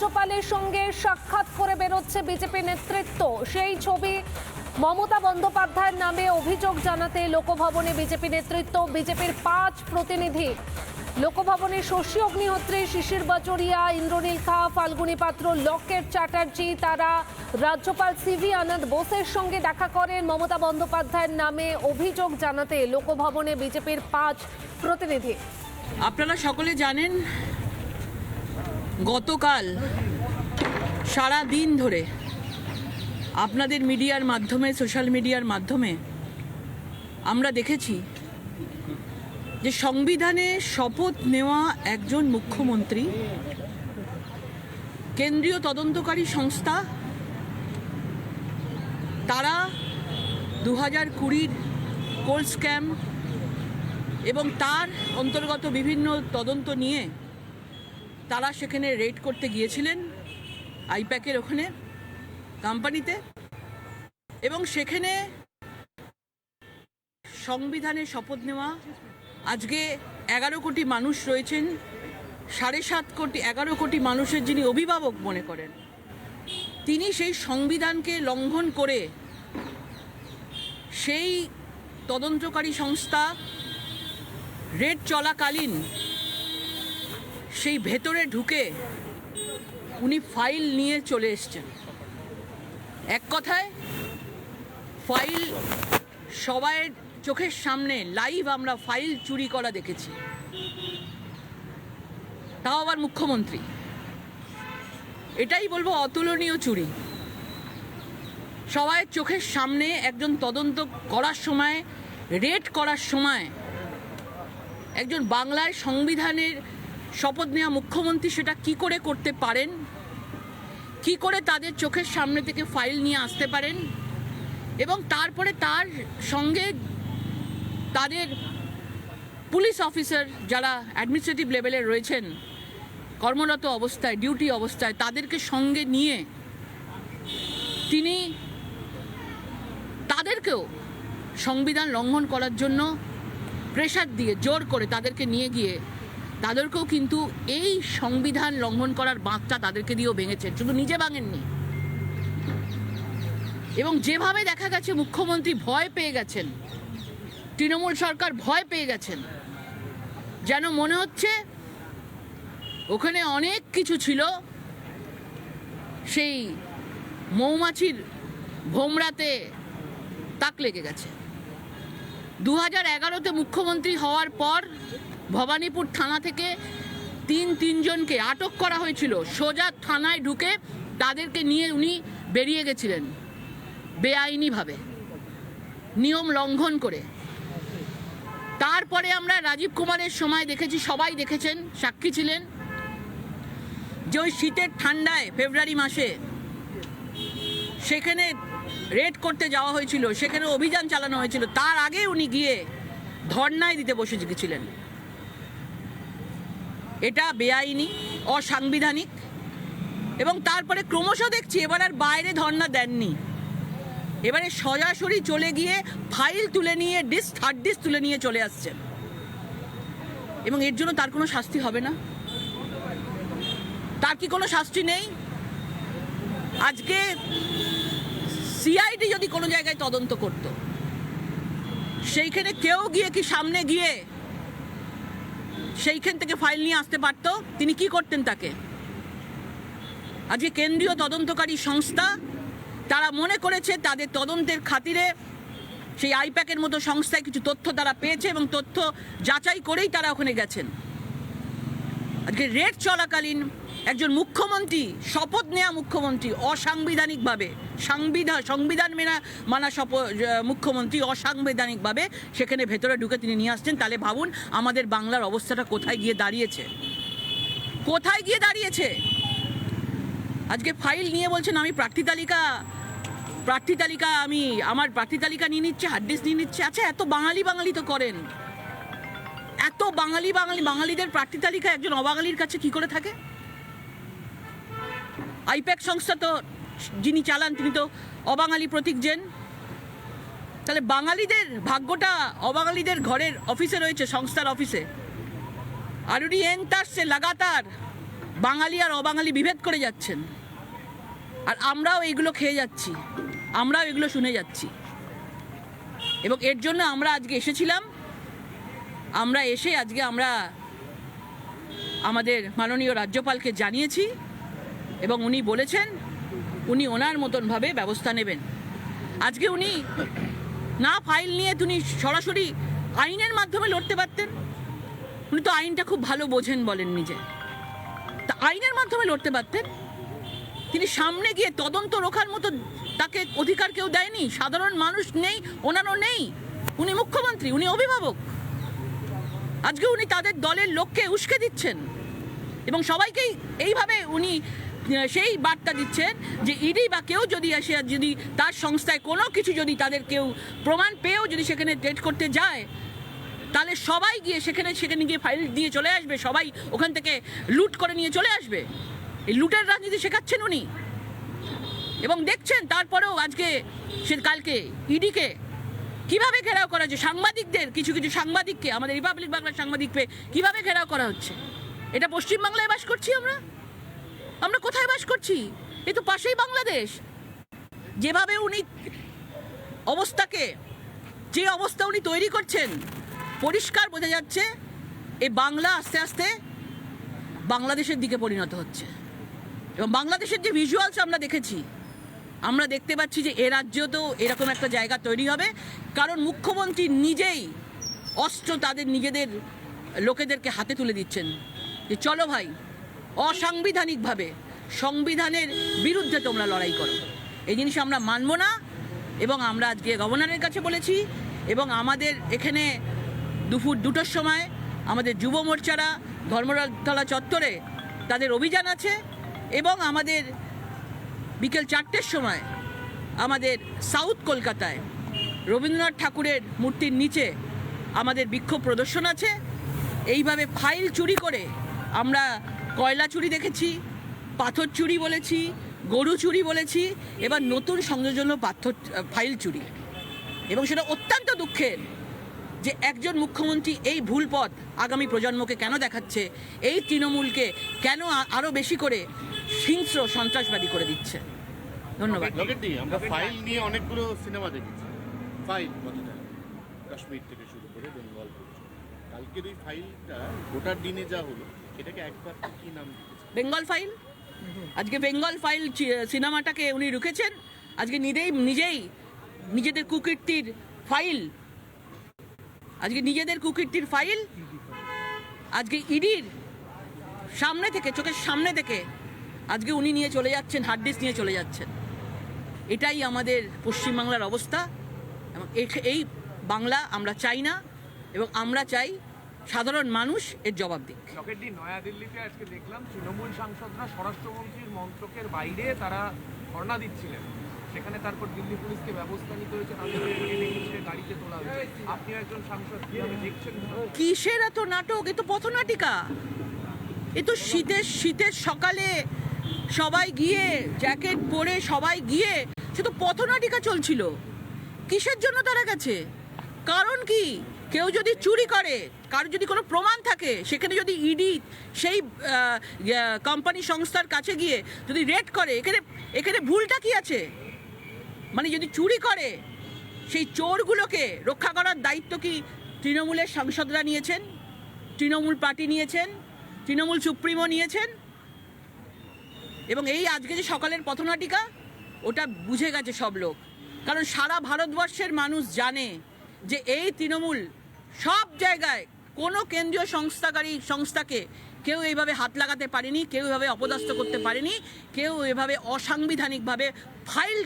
রাজ্যপালের সঙ্গে সাক্ষাৎ করে বেরোচ্ছে বিজেপি নেতৃত্ব। সেই ছবি মমতা বন্দ্যোপাধ্যায়ের নামে অভিযোগ জানাতে লোকভবনে বিজেপি নেতৃত্ব। বিজেপির 5 প্রতিনিধি লোকভবনে শশী অগ্নিহোত্রী, শিশির বাজোরিয়া, ইন্দ্রনীল খা, ফাল্গুনী পাত্র, লকেট চ্যাটার্জি তারা রাজ্যপাল সিভি আনন্দ বোসের সঙ্গে দেখা করেন। মমতা বন্দ্যোপাধ্যায়ের নামে অভিযোগ জানাতে লোকভবনে বিজেপির 5 প্রতিনিধি। আপনারা সকলে জানেন, গতকাল সারা দিন ধরে আপনাদের মিডিয়ার মাধ্যমে, সোশ্যাল মিডিয়ার মাধ্যমে আমরা দেখেছি যে সংবিধানে শপথ নেওয়া একজন মুখ্যমন্ত্রী কেন্দ্রীয় তদন্তকারী সংস্থা তারা 2020 কোল স্ক্যাম এবং তার অন্তর্গত বিভিন্ন তদন্ত নিয়ে তারা সেখানে রেড করতে গিয়েছিলেন আইপ্যাকের ওখানে কোম্পানিতে, এবং সেখানে সংবিধানে শপথ নেওয়া আজকে 11 কোটি মানুষ রয়েছেন, 7.5 কোটি 11 কোটি মানুষের যিনি অভিভাবক মনে করেন, তিনি সেই সংবিধানকে লঙ্ঘন করে সেই তদন্তকারী সংস্থা রেড চলাকালীন সেই ভেতরে ঢুকে উনি ফাইল নিয়ে চলে এসছেন। এক কথায় ফাইল সবাইয়ের চোখের সামনে লাইভ আমরা ফাইল চুরি করা দেখেছি, তাও আবার মুখ্যমন্ত্রী। এটাই বলবো অতুলনীয় চুরি। সবাই চোখের সামনে একজন তদন্ত করার সময়, রেড করার সময় একজন বাংলার সংবিধানের শপথ নেওয়া মুখ্যমন্ত্রী সেটা কি করে করতে পারেন, কি করে তাদের চোখের সামনে থেকে ফাইল নিয়ে আসতে পারেন, এবং তারপরে তার সঙ্গে তাদের পুলিশ অফিসার যারা অ্যাডমিনিস্ট্রেটিভ লেভেলে রয়েছেন কর্মরত অবস্থায়, ডিউটি অবস্থায়, তাদেরকে সঙ্গে নিয়ে তিনি তাদেরকেও সংবিধান লঙ্ঘন করার জন্য প্রেশার দিয়ে জোর করে তাদেরকে নিয়ে গিয়ে তাদেরকেও কিন্তু এই সংবিধান লঙ্ঘন করার বাঁকটা তাদেরকে দিয়েও ভেঙেছেন, শুধু নিজে ভাঙেননি। এবং যেভাবে দেখা গেছে মুখ্যমন্ত্রী ভয় পেয়ে গেছেন, তৃণমূল সরকার ভয় পেয়ে গেছেন, যেন মনে হচ্ছে ওখানে অনেক কিছু ছিল, সেই মৌমাছির ভোমরাতে তাক লেগে গেছে। 2011-তে মুখ্যমন্ত্রী হওয়ার পর ভবানীপুর থানা থেকে তিনজনকে আটক করা হয়েছিল। সোজা থানায় ঢুকে তাদেরকে নিয়ে উনি বেরিয়ে গেছিলেন বেআইনিভাবে, নিয়ম লঙ্ঘন করে। তারপরে আমরা রাজীব কুমারের সময় দেখেছি, সবাই দেখেছেন, সাক্ষী ছিলেন, যে ওই শীতের ঠান্ডায় ফেব্রুয়ারি মাসে সেখানে রেড করতে যাওয়া হয়েছিল, সেখানে অভিযান চালানো হয়েছিল। তার আগে উনি গিয়ে ধর্নায় দিতে বসে গেছিলেন। এটা বেআইনি, অসাংবিধানিক। এবং তারপরে ক্রমশ দেখছি এবার আর বাইরে ধর্না দেননি, এবারে সরাসরি চলে গিয়ে ফাইল তুলে নিয়ে হার্ড ডিস্ক তুলে নিয়ে চলে আসছেন। এবং এর জন্য তার কোনো শাস্তি হবে না? তার কি কোনো শাস্তি নেই? আজকে সিআইডি যদি কোনো জায়গায় তদন্ত করত, সেইখানে কেউ গিয়ে কি সামনে গিয়ে সেইখান থেকে ফাইল নিয়ে আসতে পারত? তিনি কি করতেন তাকে? আজকে কেন্দ্রীয় তদন্তকারী সংস্থা তারা মনে করেছে তাদের তদন্তের খাতিরে সেই আইপ্যাকের মতো সংস্থায় কিছু তথ্য তারা পেয়েছে এবং তথ্য যাচাই করেই তারা ওখানে গেছেন। আজকে রেড চলাকালীন একজন মুখ্যমন্ত্রী, শপথ নেওয়া মুখ্যমন্ত্রী, অসাংবিধানিকভাবে সংবিধান মানা মুখ্যমন্ত্রী অসাংবিধানিকভাবে সেখানে ভেতরে ঢুকে তিনি নিয়ে আসছেন। তাহলে ভাবুন আমাদের বাংলার অবস্থাটা কোথায় গিয়ে দাঁড়িয়েছে, কোথায় গিয়ে দাঁড়িয়েছে। আজকে ফাইল নিয়ে বলছেন আমি প্রার্থী তালিকা আমি আমার প্রার্থী তালিকা নিয়ে নিচ্ছে, হার্ড ডিস্ক নিয়ে নিচ্ছে। আচ্ছা, এত বাঙালি তো করেন, এত বাঙালিদের প্রার্থী তালিকা একজন অবাঙালির কাছে কি করে থাকে? আইপ্যাক সংস্থা তো যিনি চালান তিনি তো অবাঙালি প্রতীক জেন। তাহলে বাঙালিদের ভাগ্যটা অবাঙালিদের ঘরের অফিসে রয়েছে, সংস্থার অফিসে। আর উনি এনতার সে লাগাতার বাঙালি আর অবাঙালি বিভেদ করে যাচ্ছেন, আর আমরাও এইগুলো খেয়ে যাচ্ছি, আমরাও এগুলো শুনে যাচ্ছি। এবং এর জন্য আমরা আজকে এসেছিলাম। আমরা এসে আজকে আমরা আমাদের মাননীয় রাজ্যপালকে জানিয়েছি এবং উনি বলেছেন উনি ওনার মতনভাবে ব্যবস্থা নেবেন। আজকে উনি না ফাইল নিয়ে তিনি সরাসরি আইনের মাধ্যমে লড়তে পারতেন। উনি তো আইনটা খুব ভালো বোঝেন বলেন নিজে, তা আইনের মাধ্যমে লড়তে পারতেন। তিনি সামনে গিয়ে তদন্ত রোখার মতো তাকে অধিকার কেউ দেয়নি, সাধারণ মানুষ নেই, ওনারও নেই। উনি মুখ্যমন্ত্রী, উনি অভিভাবক। আজকে উনি তাদের দলের লোককে উস্কে দিচ্ছেন এবং সবাইকেই এইভাবে উনি সেই বার্তা দিচ্ছেন যে ইডি বা কেউ যদি আসে, যদি তার সংস্থায় কোনো কিছু যদি তাদের কেউ প্রমাণ পেয়েও যদি সেখানে ডেট করতে যায়, তাহলে সবাই গিয়ে সেখানে গিয়ে ফাইল দিয়ে চলে আসবে, সবাই ওখান থেকে লুট করে নিয়ে চলে আসবে। এই লুটের রাজনীতি শেখাচ্ছেন উনি। এবং দেখছেন তারপরেও আজকে কালকে ইডিকে কিভাবে ঘেরাও করা হচ্ছে, সাংবাদিকদের কিছু সাংবাদিককে, আমাদের রিপাবলিক বাংলার সাংবাদিককে কিভাবে ঘেরাও করা হচ্ছে। এটা পশ্চিমবাংলায় বাস করছি আমরা কোথায় বাস করছি? এ তো পাশেই বাংলাদেশ। যেভাবে উনি যে অবস্থা উনি তৈরি করছেন, পরিষ্কার বোঝা যাচ্ছে এই বাংলা আস্তে আস্তে বাংলাদেশের দিকে পরিণত হচ্ছে। এবং বাংলাদেশের যে ভিজুয়ালস আমরা দেখেছি, আমরা দেখতে পাচ্ছি যে এ রাজ্যতেও এরকম একটা জায়গা তৈরি হবে, কারণ মুখ্যমন্ত্রী নিজেই অস্ত্র তাদের নিজেদের লোকেদেরকে হাতে তুলে দিচ্ছেন যে চলো ভাই, অসাংবিধানিকভাবে সংবিধানের বিরুদ্ধে তোমরা লড়াই করো। এই জিনিস আমরা মানব না। এবং আমরা আজকে গভর্নরের কাছে বলেছি, এবং আমাদের এখানে দুপুর 2টোর সময় আমাদের যুব মোর্চারা ধর্মতলা চত্বরে তাদের অভিযান আছে, এবং আমাদের বিকেল 4টের সময় আমাদের সাউথ কলকাতায় রবীন্দ্রনাথ ঠাকুরের মূর্তির নিচে আমাদের বিক্ষোভ প্রদর্শন আছে। এইভাবে ফাইল চুরি করে আমরা কয়লা চুরি দেখেছি, পাথর চুরি বলেছি, গরু চুরি বলেছি, এবার নতুন সংযোজন ফাইল চুরি। এবং সেটা অত্যন্ত দুঃখের যে একজন মুখ্যমন্ত্রী এই ভুল পথ আগামী প্রজন্মকে কেন দেখাচ্ছে, এই তৃণমূলকে কেন আরও বেশি করে হিংস্র সন্ত্রাসবাদী করে দিচ্ছে। ধন্যবাদ। আমরা ফাইল নিয়ে অনেকগুলো সিনেমা দেখেছি। ফাইল কতটা, কাশ্মীর থেকে শুরু করে বেঙ্গল পর্যন্ত। কালকের এই ফাইলটা গোটার দিনে যা হলো, এটাকে একবার কি নাম দিয়েছে? বেঙ্গল ফাইল। আজকে বেঙ্গল ফাইল সিনেমাটাকে উনি রুখেছেন। আজকে নিজেই নিজেদের কুকীর্তির ফাইল, আজকে ইডির সামনে থেকে, চোখের সামনে থেকে আজকে উনি নিয়ে চলে যাচ্ছেন, হার্ড ডিস্ক নিয়ে চলে যাচ্ছেন। এটাই আমাদের পশ্চিমবাংলার অবস্থা। এবং এই বাংলা আমরা চাই না, এবং আমরা চাই সাধারণ মানুষ এর জবাব দিক। লকেটজি, নয়াদিল্লিতে আজকে দেখলাম তৃণমূল সাংসদরা স্বরাষ্ট্রমন্ত্রীর মন্ত্রকের বাইরে তারা ধর্ণা দিচ্ছিলেন। সেখানে তারপর দিল্লি পুলিশকে ব্যবস্থা নিতে হয়েছে, তাদের গাড়িতে তোলা হয়েছে। আপনিও একজন সাংসদ, কিভাবে দেখছেন? কিসের এত নাটক? এ তো পথনাটিকা। এ তো শীতের সকালে সবাই গিয়ে জ্যাকেট পরে সবাই গিয়ে, সে তো পথনাটিকা চলছিল। কিসের জন্য তারা গেছে? কারণ কি? কেউ যদি চুরি করে, কারো যদি কোনো প্রমাণ থাকে, সেখানে যদি ইডি সেই কোম্পানি সংস্থার কাছে গিয়ে যদি রেড করে, এখানে ভুলটা কি আছে? মানে যদি চুরি করে, সেই চোরগুলোকে রক্ষা করার দায়িত্ব কি তৃণমূলের সাংসদরা নিয়েছেন, তৃণমূল পার্টি নিয়েছেন, তৃণমূল সুপ্রিমো নিয়েছেন? এবং এই আজকে যে সকালের পথনাটিকা, ওটা বুঝে গেছে সব লোক। কারণ সারা ভারতবর্ষের মানুষ জানে যে এই তৃণমূল সব জায়গায় কোনো কেন্দ্রীয় সংস্থাকে কেউ এইভাবে হাত লাগাতে পারেনি, কেউ এভাবে অপদস্থ করতে পারেনি, কেউ এভাবে অসাংবিধানিকভাবে ফাইল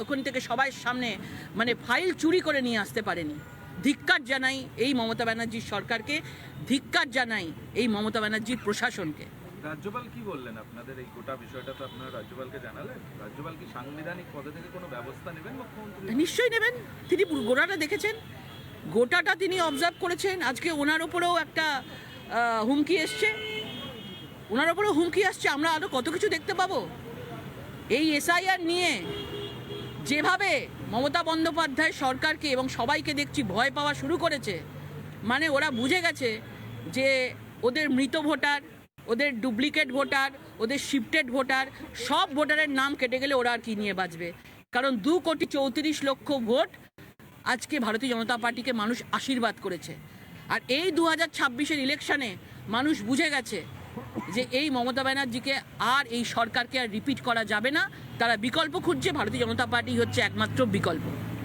ওখান থেকে সবার সামনে মানে ফাইল চুরি করে নিয়ে আসতে পারেনি। ধিক্কার জানাই এই মমতা ব্যানার্জির সরকারকে, ধিক্কার জানাই এই মমতা ব্যানার্জির প্রশাসনকে। রাজ্যপাল কি বললেন আপনাদের এই গোটা বিষয়টা? তো আপনারা রাজ্যপালকে জানালেন, রাজ্যপাল কি সাংবিধানিক পদে থেকে কোনো ব্যবস্থা নেবেন মুখ্যমন্ত্রী? নিশ্চয়ই নেবেন। তিনি গোটাটা দেখেছেন, গোটাটা তিনি অবজার্ভ করেছেন। আজকে ওনার ওপরেও একটা হুমকি আসছে, আমরা আরও কত কিছু দেখতে পাবো। এই এসআইআর নিয়ে যেভাবে মমতা বন্দ্যোপাধ্যায় সরকারকে এবং সবাইকে দেখছি ভয় পাওয়া শুরু করেছে, মানে ওরা বুঝে গেছে যে ওদের মৃত ভোটার, ওদের ডুপ্লিকেট ভোটার, ওদের শিফটেড ভোটার, সব ভোটারের নাম কেটে গেলে ওরা আর কি নিয়ে বাঁচবে? কারণ 2,34,00,000 ভোট আজকে ভারতীয় জনতা পার্টিকে মানুষ আশীর্বাদ করেছে। আর এই 2026-এর ইলেকশনে মানুষ বুঝে গেছে যে এই মমতা ব্যানার্জিকে আর এই সরকারকে আর রিপিট করা যাবে না। তারা বিকল্প খুঁজছে, ভারতীয় জনতা পার্টি হচ্ছে একমাত্র বিকল্প।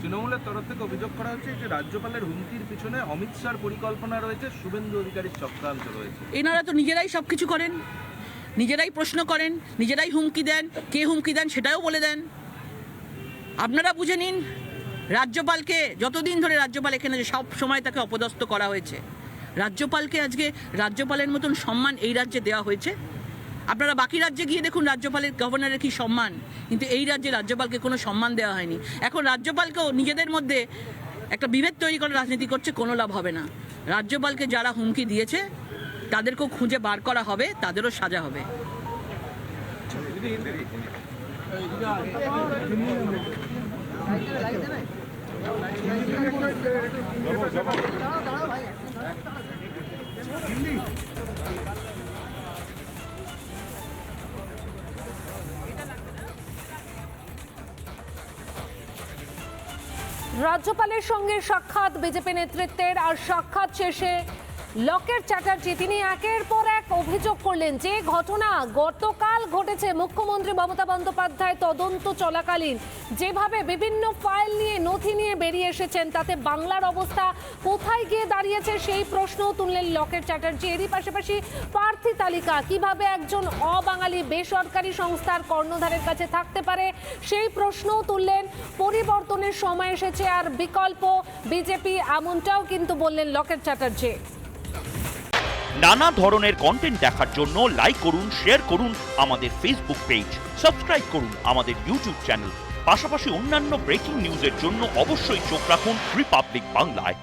তৃণমূলের তরফ থেকে অভিযোগ করা হচ্ছে যে রাজ্যপালের হুমকির পিছনে অমিত শাহর পরিকল্পনা রয়েছে, শুভেন্দু অধিকারীর চক্রান্ত রয়েছে। এনারা তো নিজেরাই সব কিছু করেন, নিজেরাই প্রশ্ন করেন, নিজেরাই হুমকি দেন, কে হুমকি দেন সেটাও বলে দেন। আপনারা বুঝে নিন, রাজ্যপালকে যতদিন ধরে রাজ্যপাল এখানে সব সময় তাকে অপদস্থ করা হয়েছে, রাজ্যপালকে আজকে রাজ্যপালের মতন সম্মান এই রাজ্যে দেওয়া হয়েছে। আপনারা বাকি রাজ্যে গিয়ে দেখুন রাজ্যপালের, গভর্নরের কি সম্মান, কিন্তু এই রাজ্যে রাজ্যপালকে কোনো সম্মান দেওয়া হয়নি। এখন রাজ্যপালকেও নিজেদের মধ্যে একটা বিভেদ তৈরি করে রাজনীতি করছে, কোনো লাভ হবে না। রাজ্যপালকে যারা হুমকি দিয়েছে তাদেরকেও খুঁজে বার করা হবে, তাদেরও সাজা হবে। রাজ্যপালের সঙ্গে সাক্ষাৎ বিজেপি নেতৃত্বের, আর সাক্ষাৎ শেষে লকেট চ্যাটার্জি তিনি একের পর এক অভিযোগ করলেন যে ঘটনা গতকাল ঘটেছে, মুখ্যমন্ত্রী মমতা বন্দ্যোপাধ্যায় তদন্ত চলাকালীন যেভাবে বিভিন্ন ফাইল নিয়ে, নথি নিয়ে বেরিয়ে এসেছেন, তাতে বাংলার অবস্থা কোথায় গিয়ে দাঁড়িয়েছে সেই প্রশ্নও তুললেন লকেট চ্যাটার্জি। এরই পাশাপাশি প্রার্থী তালিকা কিভাবে একজন অবাঙালি বেসরকারি সংস্থার কর্ণধারের কাছে থাকতে পারে সেই প্রশ্নও তুললেন। পরিবর্তনের সময় এসেছে, আর বিকল্প বিজেপি এমনটাও কিন্তু বললেন লকেট চ্যাটার্জি। নানা ধরনের কন্টেন্ট দেখার জন্য লাইক করুন, শেয়ার করুন আমাদের ফেসবুক পেজ, সাবস্ক্রাইব করুন আমাদের ইউটিউব চ্যানেল। পাশাপাশি অন্যান্য ব্রেকিং নিউজের জন্য অবশ্যই চোখ রাখুন রিপাবলিক বাংলায়।